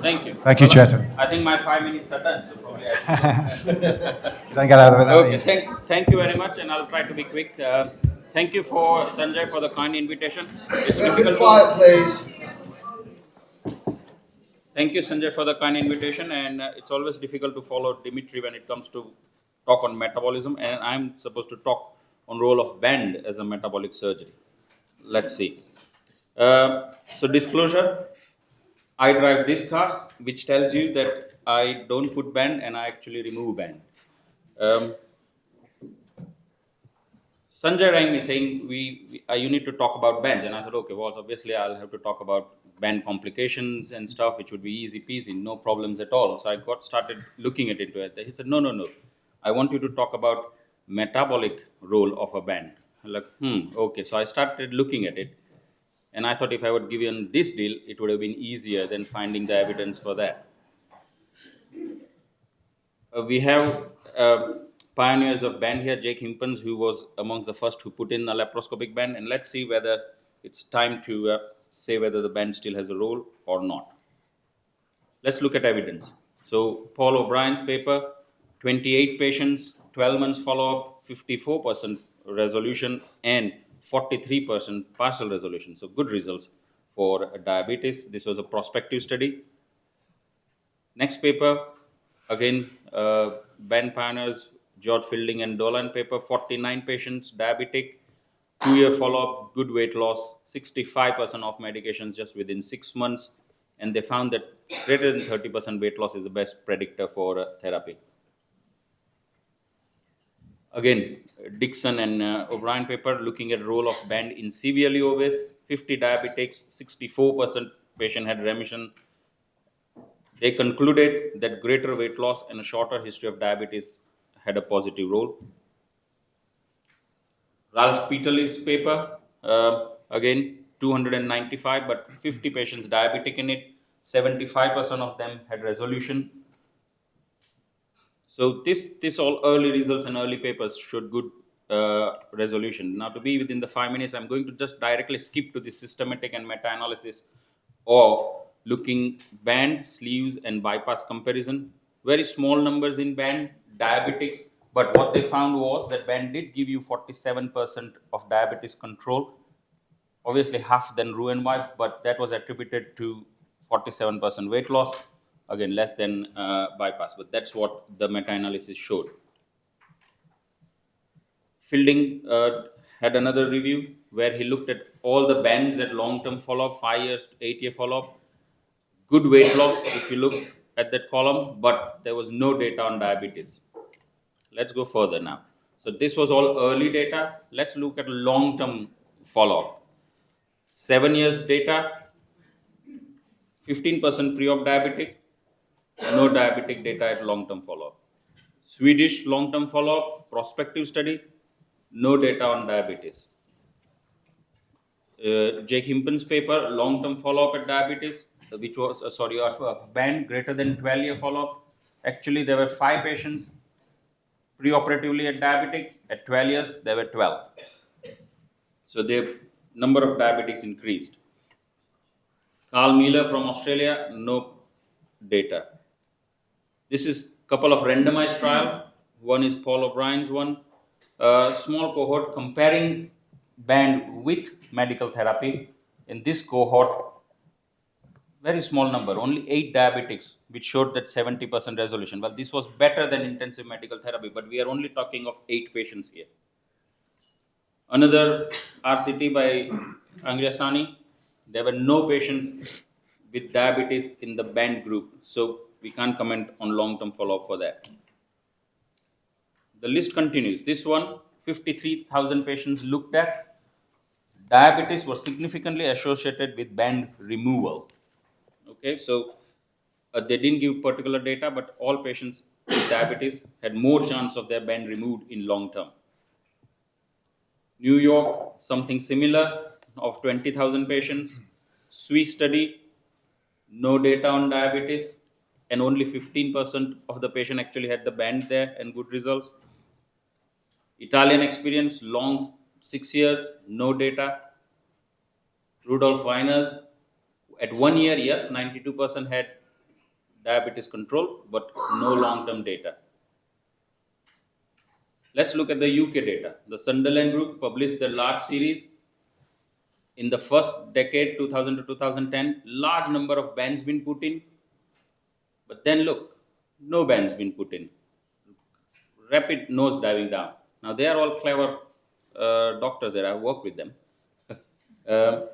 Thank you. Thank you, Chetan. I think my 5 minutes are done, so probably I should go. Don't get out of it that Okay, easy. thank you very much, and I'll try to be quick. Thank you for Sanjay for the kind invitation. It's Can I have a bit difficult quiet, to. please? Thank you, Sanjay, for the kind invitation, and it's always difficult to follow Dimitri when it comes to talk on metabolism, and I'm supposed to talk on role of band as a metabolic surgery. Let's see. So disclosure, I drive this cars, which tells you that I don't put band and I actually remove band. Um, Sanjay rang me saying you need to talk about bands, and I thought, okay, well, obviously I'll have to talk about band complications and stuff, which would be easy peasy, no problems at all. So I got started looking at it. He said, no, no, no, I want you to talk about metabolic role of a band. I'm like, okay. So I started looking at it, and I thought if I would give you this deal, it would have been easier than finding the evidence for that. We have pioneers of band here, Jake Himpens, who was amongst the first who put in a laparoscopic band. And let's see whether it's time to say whether the band still has a role or not. Let's look at evidence. So, Paul O'Brien's paper, 28 patients, 12 months follow-up, 54% resolution, and 43% partial resolution. So, good results for diabetes. This was a prospective study. Next paper, again, Ben Pioneers, George Fielding and Dolan paper, 49 patients, diabetic, 2-year follow-up, good weight loss, 65% off medications just within 6 months, and they found that greater than 30% weight loss is the best predictor for therapy. Again, Dixon and O'Brien paper looking at role of band in severely obese, 50 diabetics, 64% patient had remission. They concluded that greater weight loss and a shorter history of diabetes had a positive role. Ralph Peterley's paper, again 295, but 50 patients diabetic in it. 75% of them had resolution. So this all early results and early papers showed good resolution. Now to be within the 5 minutes, I'm going to just directly skip to the systematic and meta-analysis of looking band, sleeves, and bypass comparison. Very small numbers in band, diabetics, but what they found was that band did give you 47% of diabetes control. Obviously, half then Roux-en-Y, but that was attributed to 47% weight loss. Again, less than bypass, but that's what the meta-analysis showed. Fielding had another review where he looked at all the bands at long-term follow-up, 5 years, 8-year follow-up. Good weight loss if you look at that column, but there was no data on diabetes. Let's go further now. So this was all early data. Let's look at long-term follow-up. 7 years data, 15% pre-op diabetic, no diabetic data at long-term follow-up. Swedish long-term follow-up, prospective study, no data on diabetes. Jake Himpen's paper, long-term follow-up at diabetes, which was, of band greater than 12-year follow-up. Actually, there were 5 patients preoperatively at diabetic. At 12 years, there were 12. So the number of diabetics increased. Carl Miller from Australia, no data. This is a couple of randomized trial. One is Paul O'Brien's one. Small cohort comparing band with medical therapy. In this cohort, very small number, only 8 diabetics, which showed that 70% resolution. Well, this was better than intensive medical therapy, but we are only talking of 8 patients here. Another RCT by Angriasani, there were no patients with diabetes in the band group, so we can't comment on long-term follow-up for that. The list continues. This one, 53,000 patients looked at. Diabetes was significantly associated with band removal. Okay, so they didn't give particular data, but all patients with diabetes had more chance of their band removed in long term. New York, something similar of 20,000 patients. Swiss study, no data on diabetes, and only 15% of the patient actually had the band there and good results. Italian experience, long 6 years, no data. Rudolf Weiner, at 1 year, yes, 92% had diabetes control, but no long-term data. Let's look at the UK data. The Sunderland Group published the large series in the first decade, 2000 to 2010. Large number of bans been put in, but then look, no bans been put in. Rapid nose diving down. Now they are all clever doctors there. I've worked with them. Uh,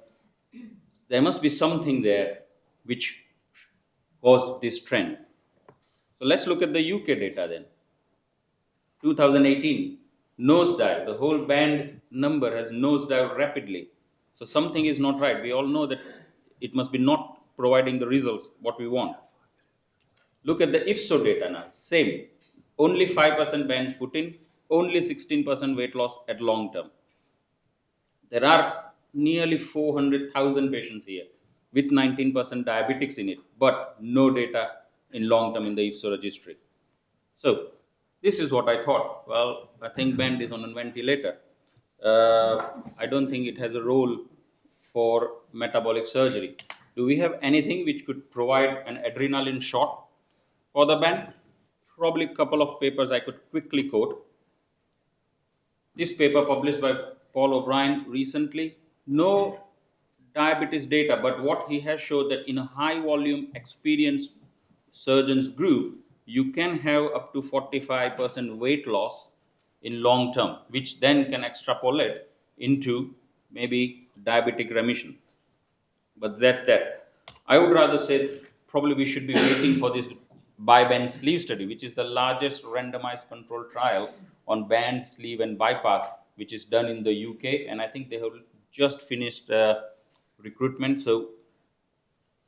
there must be something there which caused this trend. So let's look at the UK data then. 2018, nosedive. The whole band number has nosedived rapidly. So something is not right. We all know that it must be not providing the results what we want. Look at the IFSO data now. Same. Only 5% bans put in, only 16% weight loss at long term. There are nearly 400,000 patients here with 19% diabetics in it, but no data in long term in the IFSO registry. So this is what I thought. Well, I think band is on a ventilator. I don't think it has a role for metabolic surgery. Do we have anything which could provide an adrenaline shot for the band? Probably a couple of papers I could quickly quote. This paper published by Paul O'Brien recently, no diabetes data, but what he has showed that in a high volume experienced surgeons group, you can have up to 45% weight loss in long term, which then can extrapolate into maybe diabetic remission. But that's that. I would rather say probably we should be waiting for this BiBand sleeve study, which is the largest randomized controlled trial on band, sleeve, and bypass, which is done in the UK. And I think they have just finished recruitment. So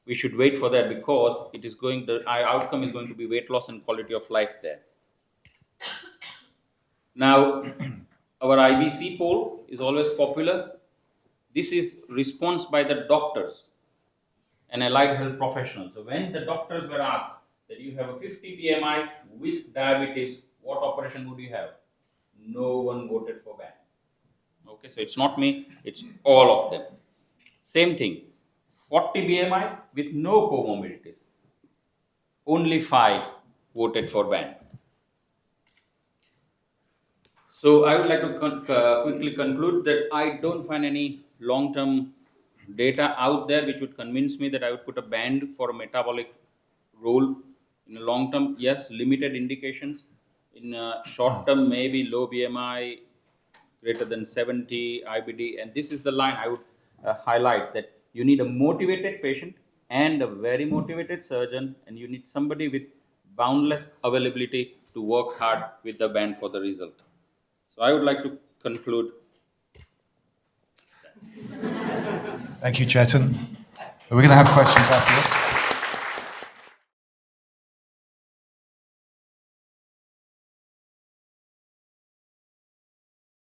we should wait for that because it is going, the outcome is going to be weight loss and quality of life there. Now, our IBC poll is always popular. This is response by the doctors and allied health professionals. So when the doctors were asked that you have a 50 BMI with diabetes, what operation would you have? No one voted for ban. Okay, so it's not me, it's all of them. Same thing, 40 BMI with no comorbidities. Only 5 voted for ban. So I would like to quickly conclude that I don't find any long-term data out there which would convince me that I would put a band for a metabolic role in the long term. Yes, limited indications. In short term, maybe low BMI, greater than 70, IBD. And this is the line I would highlight, that you need a motivated patient and a very motivated surgeon, and you need somebody with boundless availability to work hard with the band for the result. So I would like to conclude. Thank you, Chetan. We're going to have questions after this.